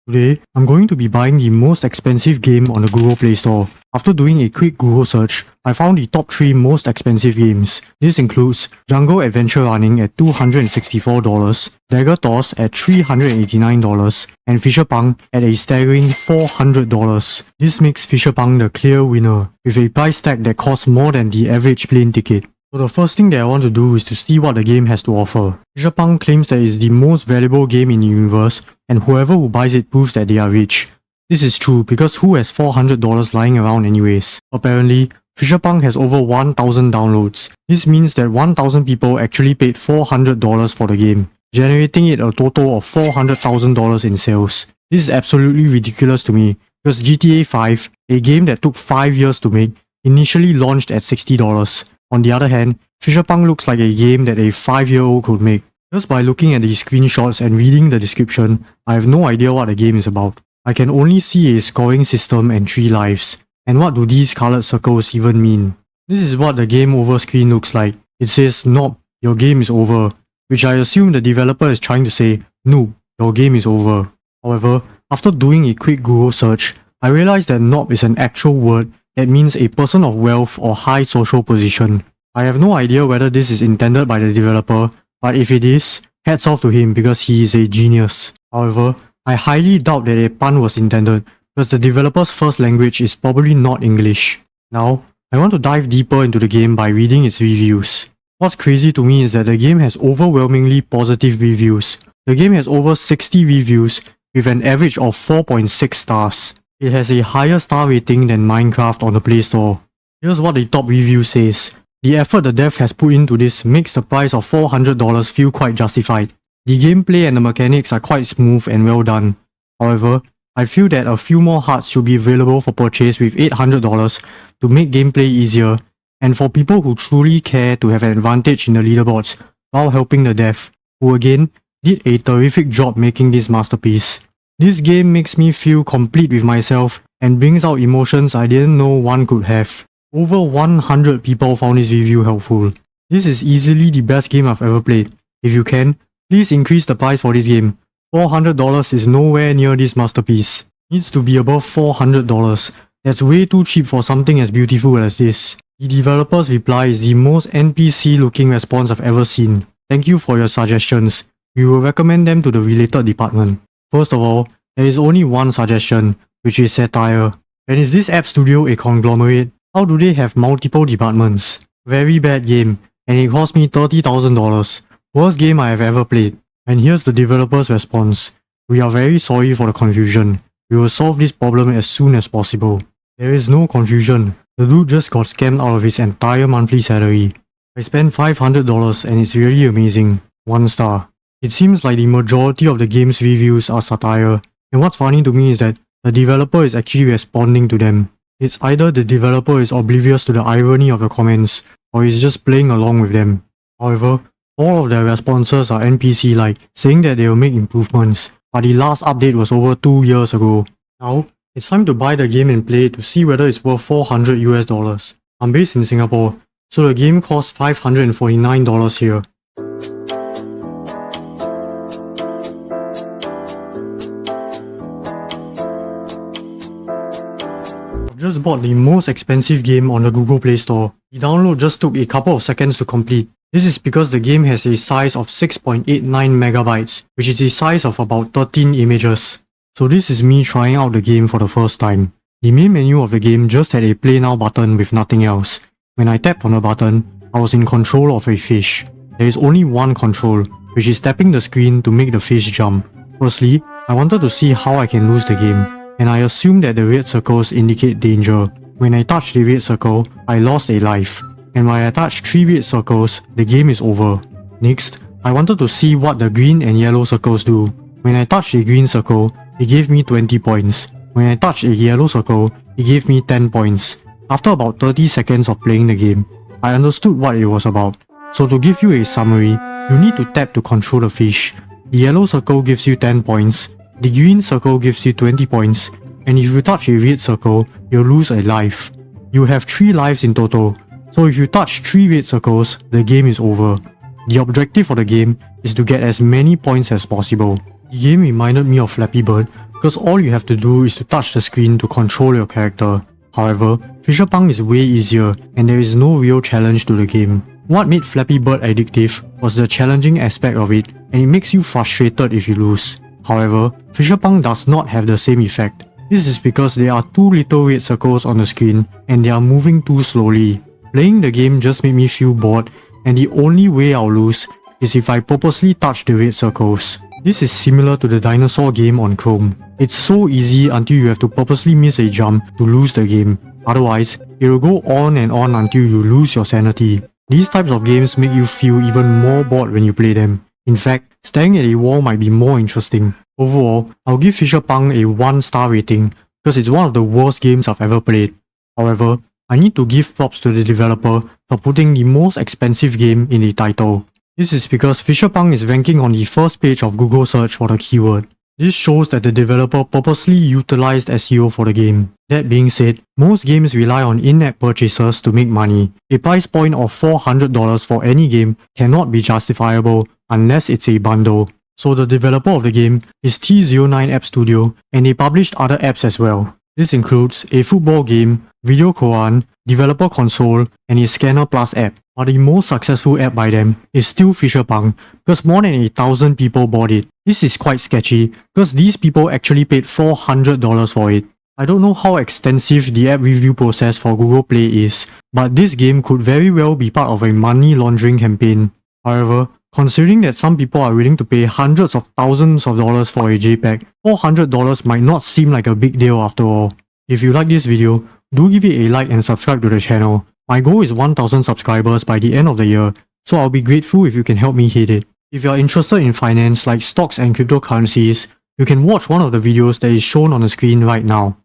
Today, I'm going to be buying the most expensive game on the Google Play Store. After doing a quick Google search, I found the top 3 most expensive games. This includes Jungle Adventure Running at $264, Dagger Toss at $389, and Fisherpunk at a staggering $400. This makes Fisherpunk the clear winner, with a price tag that costs more than the average plane ticket. So the first thing that I want to do is to see what the game has to offer. Fisherpunk claims that it's the most valuable game in the universe, and whoever who buys it proves that they are rich. This is true because who has $400 lying around anyways? Apparently, Fisherpunk has over 1,000 downloads. This means that 1,000 people actually paid $400 for the game, generating it a total of $400,000 in sales. This is absolutely ridiculous to me, because GTA 5, a game that took 5 years to make, initially launched at $60. On the other hand, Fisherpunk looks like a game that a 5-year-old could make. Just by looking at the screenshots and reading the description, I have no idea what the game is about. I can only see a scoring system and 3 lives. And what do these colored circles even mean? This is what the game over screen looks like. It says, "Nope, your game is over," which I assume the developer is trying to say, "Noob, your game is over." However, after doing a quick Google search, I realized that "nob" is an actual word that means a person of wealth or high social position. I have no idea whether this is intended by the developer, but if it is, hats off to him because he is a genius. However, I highly doubt that a pun was intended, because the developer's first language is probably not English. Now, I want to dive deeper into the game by reading its reviews. What's crazy to me is that the game has overwhelmingly positive reviews. The game has over 60 reviews with an average of 4.6 stars. It has a higher star rating than Minecraft on the Play Store. Here's what the top review says. The effort the dev has put into this makes the price of $400 feel quite justified. The gameplay and the mechanics are quite smooth and well done. However, I feel that a few more hearts should be available for purchase with $800 to make gameplay easier, and for people who truly care to have an advantage in the leaderboards while helping the dev, who again did a terrific job making this masterpiece. This game makes me feel complete with myself and brings out emotions I didn't know one could have. Over 100 people found this review helpful. This is easily the best game I've ever played. If you can, please increase the price for this game. $400 is nowhere near this masterpiece. It needs to be above $400. That's way too cheap for something as beautiful as this. The developer's reply is the most NPC looking response I've ever seen. Thank you for your suggestions. We will recommend them to the related department. First of all, there is only one suggestion, which is satire. And is this app studio a conglomerate? How do they have multiple departments? Very bad game, and it cost me $30,000. Worst game I have ever played. And here's the developer's response. We are very sorry for the confusion. We will solve this problem as soon as possible. There is no confusion. The dude just got scammed out of his entire monthly salary. I spent $500 and it's really amazing. 1 star. It seems like the majority of the game's reviews are satire, and what's funny to me is that the developer is actually responding to them. It's either the developer is oblivious to the irony of the comments, or is just playing along with them. However, all of their responses are NPC-like, saying that they will make improvements, but the last update was over 2 years ago. Now, it's time to buy the game and play to see whether it's worth $400 US. I'm based in Singapore, so the game costs $549 here. Just bought the most expensive game on the Google Play Store. The download just took a couple of seconds to complete. This is because the game has a size of 6.89 megabytes, which is the size of about 13 images. So this is me trying out the game for the first time. The main menu of the game just had a play now button with nothing else. When I tapped on the button, I was in control of a fish. There is only one control, which is tapping the screen to make the fish jump. Firstly, I wanted to see how I can lose the game, and I assumed that the red circles indicate danger. When I touched the red circle, I lost a life. And when I touched 3 red circles, the game is over. Next, I wanted to see what the green and yellow circles do. When I touched a green circle, it gave me 20 points. When I touched a yellow circle, it gave me 10 points. After about 30 seconds of playing the game, I understood what it was about. So to give you a summary, you need to tap to control the fish. The yellow circle gives you 10 points. The green circle gives you 20 points, and if you touch a red circle, you'll lose a life. You have 3 lives in total, so if you touch 3 red circles, the game is over. The objective for the game is to get as many points as possible. The game reminded me of Flappy Bird, because all you have to do is to touch the screen to control your character. However, Fisherpunk is way easier and there is no real challenge to the game. What made Flappy Bird addictive was the challenging aspect of it, and it makes you frustrated if you lose. However, Fisherpunk does not have the same effect. This is because there are two little red circles on the screen and they are moving too slowly. Playing the game just made me feel bored, and the only way I'll lose is if I purposely touch the red circles. This is similar to the dinosaur game on Chrome. It's so easy until you have to purposely miss a jump to lose the game. Otherwise, it will go on and on until you lose your sanity. These types of games make you feel even more bored when you play them. In fact, staring at a wall might be more interesting. Overall, I'll give Fisherpunk a 1-star rating because it's one of the worst games I've ever played. However, I need to give props to the developer for putting the most expensive game in the title. This is because Fisherpunk is ranking on the first page of Google search for the keyword. This shows that the developer purposely utilized SEO for the game. That being said, most games rely on in-app purchases to make money. A price point of $400 for any game cannot be justifiable unless it's a bundle. So the developer of the game is T09 App Studio, and they published other apps as well. This includes a football game, Video Koan, Developer Console, and a Scanner Plus app. But the most successful app by them is still Fisherpunk because more than 1,000 people bought it. This is quite sketchy because these people actually paid $400 for it. I don't know how extensive the app review process for Google Play is, but this game could very well be part of a money laundering campaign. However, considering that some people are willing to pay hundreds of thousands of dollars for a JPEG, $400 might not seem like a big deal after all. If you like this video, do give it a like and subscribe to the channel. My goal is 1,000 subscribers by the end of the year, so I'll be grateful if you can help me hit it. If you are interested in finance like stocks and cryptocurrencies, you can watch one of the videos that is shown on the screen right now.